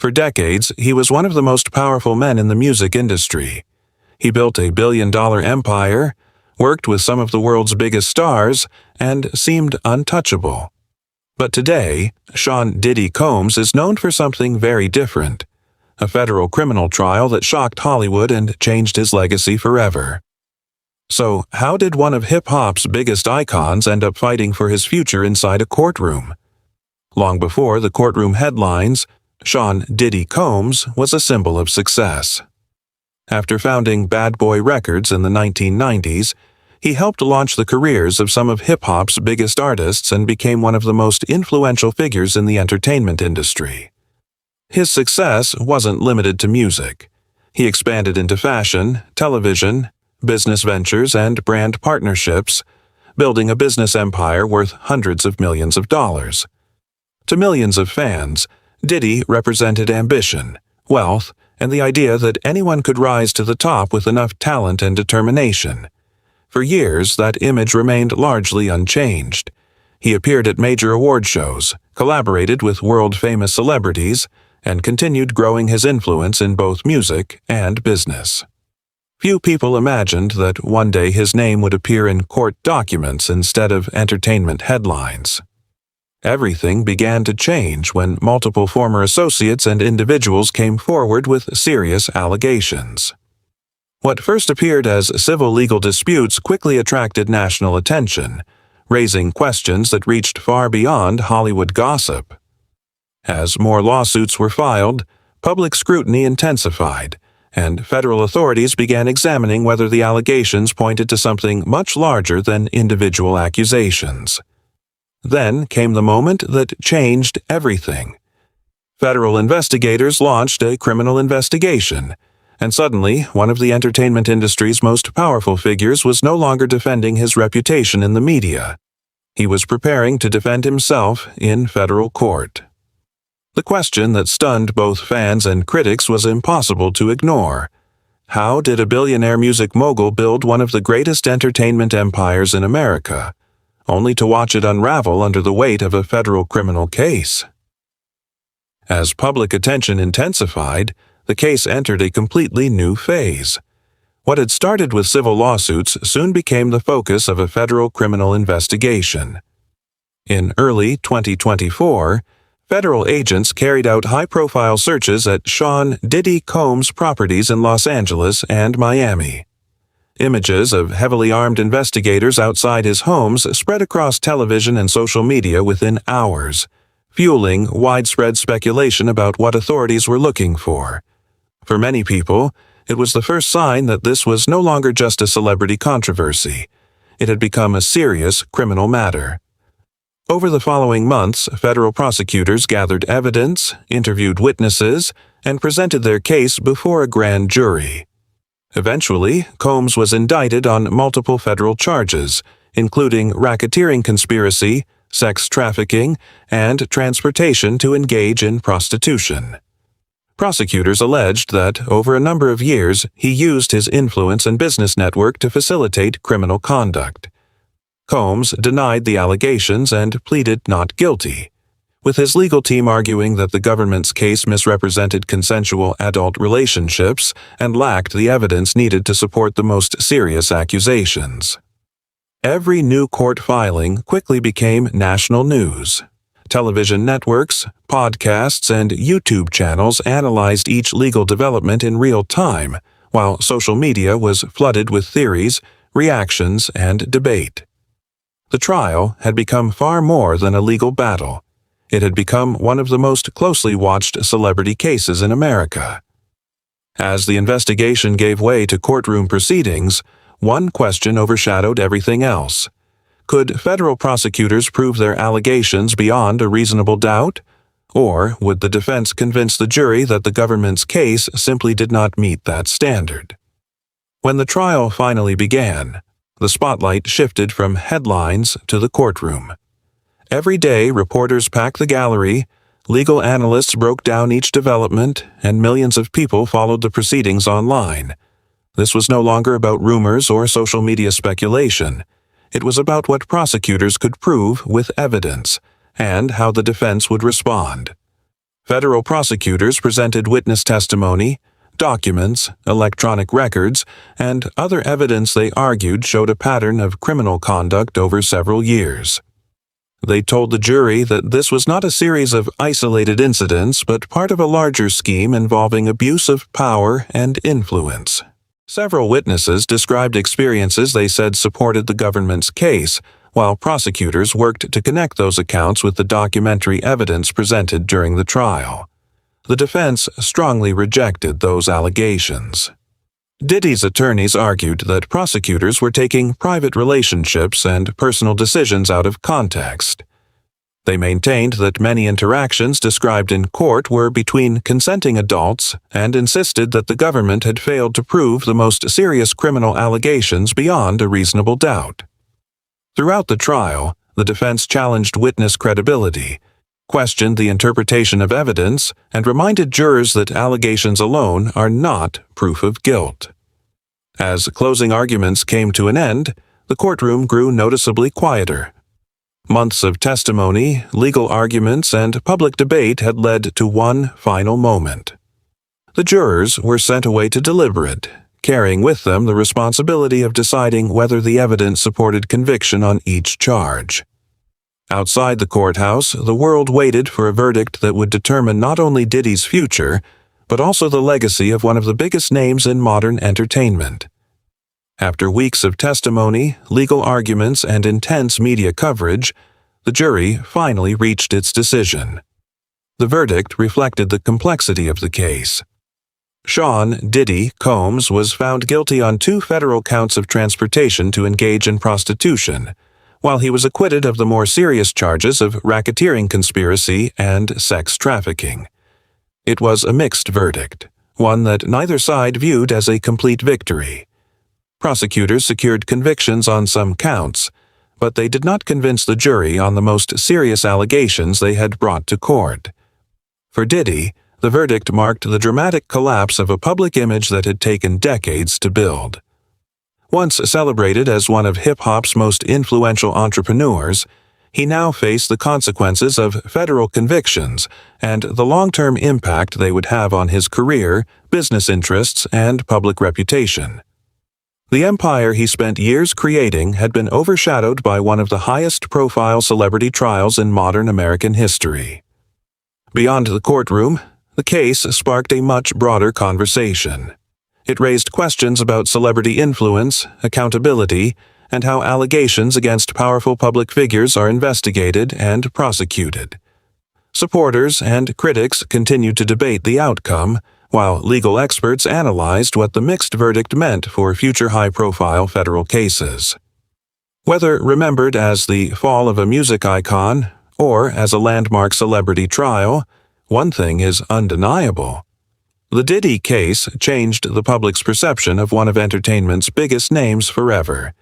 For decades, he was one of the most powerful men in the music industry. He built a billion-dollar empire, worked with some of the world's biggest stars, and seemed untouchable. But today, Sean "Diddy" Combs is known for something very different: a federal criminal trial that shocked Hollywood and changed his legacy forever. So, how did one of hip-hop's biggest icons end up fighting for his future inside a courtroom? Long before the courtroom headlines, Sean "Diddy" Combs was a symbol of success. After founding Bad Boy Records in the 1990s, he helped launch the careers of some of hip-hop's biggest artists and became one of the most influential figures in the entertainment industry. His success wasn't limited to music. He expanded into fashion, television, business ventures, and brand partnerships, building a business empire worth hundreds of millions of dollars. To millions of fans, Diddy represented ambition, wealth, and the idea that anyone could rise to the top with enough talent and determination. For years, that image remained largely unchanged. He appeared at major award shows, collaborated with world-famous celebrities, and continued growing his influence in both music and business. Few people imagined that one day his name would appear in court documents instead of entertainment headlines. Everything began to change when multiple former associates and individuals came forward with serious allegations. What first appeared as civil legal disputes quickly attracted national attention, raising questions that reached far beyond Hollywood gossip. As more lawsuits were filed, public scrutiny intensified, and federal authorities began examining whether the allegations pointed to something much larger than individual accusations. Then came the moment that changed everything. Federal investigators launched a criminal investigation, and suddenly one of the entertainment industry's most powerful figures was no longer defending his reputation in the media. He was preparing to defend himself in federal court. The question that stunned both fans and critics was impossible to ignore. How did a billionaire music mogul build one of the greatest entertainment empires in America, only to watch it unravel under the weight of a federal criminal case? As public attention intensified, the case entered a completely new phase. What had started with civil lawsuits soon became the focus of a federal criminal investigation. In early 2024, federal agents carried out high-profile searches at Sean "Diddy" Combs' properties in Los Angeles and Miami. Images of heavily armed investigators outside his homes spread across television and social media within hours, fueling widespread speculation about what authorities were looking for. For many people, it was the first sign that this was no longer just a celebrity controversy. It had become a serious criminal matter. Over the following months, federal prosecutors gathered evidence, interviewed witnesses, and presented their case before a grand jury. Eventually, Combs was indicted on multiple federal charges, including racketeering conspiracy, sex trafficking, and transportation to engage in prostitution. Prosecutors alleged that, over a number of years, he used his influence and business network to facilitate criminal conduct. Combs denied the allegations and pleaded not guilty, with his legal team arguing that the government's case misrepresented consensual adult relationships and lacked the evidence needed to support the most serious accusations. Every new court filing quickly became national news. Television networks, podcasts, and YouTube channels analyzed each legal development in real time, while social media was flooded with theories, reactions, and debate. The trial had become far more than a legal battle. It had become one of the most closely watched celebrity cases in America. As the investigation gave way to courtroom proceedings, one question overshadowed everything else. Could federal prosecutors prove their allegations beyond a reasonable doubt? Or would the defense convince the jury that the government's case simply did not meet that standard? When the trial finally began, the spotlight shifted from headlines to the courtroom. Every day, reporters packed the gallery, legal analysts broke down each development, and millions of people followed the proceedings online. This was no longer about rumors or social media speculation. It was about what prosecutors could prove with evidence, and how the defense would respond. Federal prosecutors presented witness testimony, documents, electronic records, and other evidence they argued showed a pattern of criminal conduct over several years. They told the jury that this was not a series of isolated incidents, but part of a larger scheme involving abuse of power and influence. Several witnesses described experiences they said supported the government's case, while prosecutors worked to connect those accounts with the documentary evidence presented during the trial. The defense strongly rejected those allegations. Diddy's attorneys argued that prosecutors were taking private relationships and personal decisions out of context. They maintained that many interactions described in court were between consenting adults and insisted that the government had failed to prove the most serious criminal allegations beyond a reasonable doubt. Throughout the trial, the defense challenged witness credibility, questioned the interpretation of evidence, and reminded jurors that allegations alone are not proof of guilt. As closing arguments came to an end, the courtroom grew noticeably quieter. Months of testimony, legal arguments, and public debate had led to one final moment. The jurors were sent away to deliberate, carrying with them the responsibility of deciding whether the evidence supported conviction on each charge. Outside the courthouse, the world waited for a verdict that would determine not only Diddy's future, but also the legacy of one of the biggest names in modern entertainment. After weeks of testimony, legal arguments, and intense media coverage, the jury finally reached its decision. The verdict reflected the complexity of the case. Sean "Diddy" Combs was found guilty on 2 federal counts of transportation to engage in prostitution, while he was acquitted of the more serious charges of racketeering conspiracy and sex trafficking. It was a mixed verdict, one that neither side viewed as a complete victory. Prosecutors secured convictions on some counts, but they did not convince the jury on the most serious allegations they had brought to court. For Diddy, the verdict marked the dramatic collapse of a public image that had taken decades to build. Once celebrated as one of hip-hop's most influential entrepreneurs, he now faced the consequences of federal convictions and the long-term impact they would have on his career, business interests, and public reputation. The empire he spent years creating had been overshadowed by one of the highest-profile celebrity trials in modern American history. Beyond the courtroom, the case sparked a much broader conversation. It raised questions about celebrity influence, accountability, and how allegations against powerful public figures are investigated and prosecuted. Supporters and critics continued to debate the outcome, while legal experts analyzed what the mixed verdict meant for future high-profile federal cases. Whether remembered as the fall of a music icon or as a landmark celebrity trial, one thing is undeniable. The Diddy case changed the public's perception of one of entertainment's biggest names forever,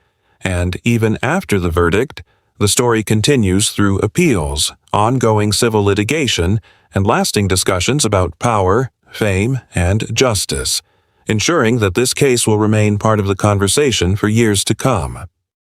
and even after the verdict, the story continues through appeals, ongoing civil litigation, and lasting discussions about power, fame, and justice, ensuring that this case will remain part of the conversation for years to come.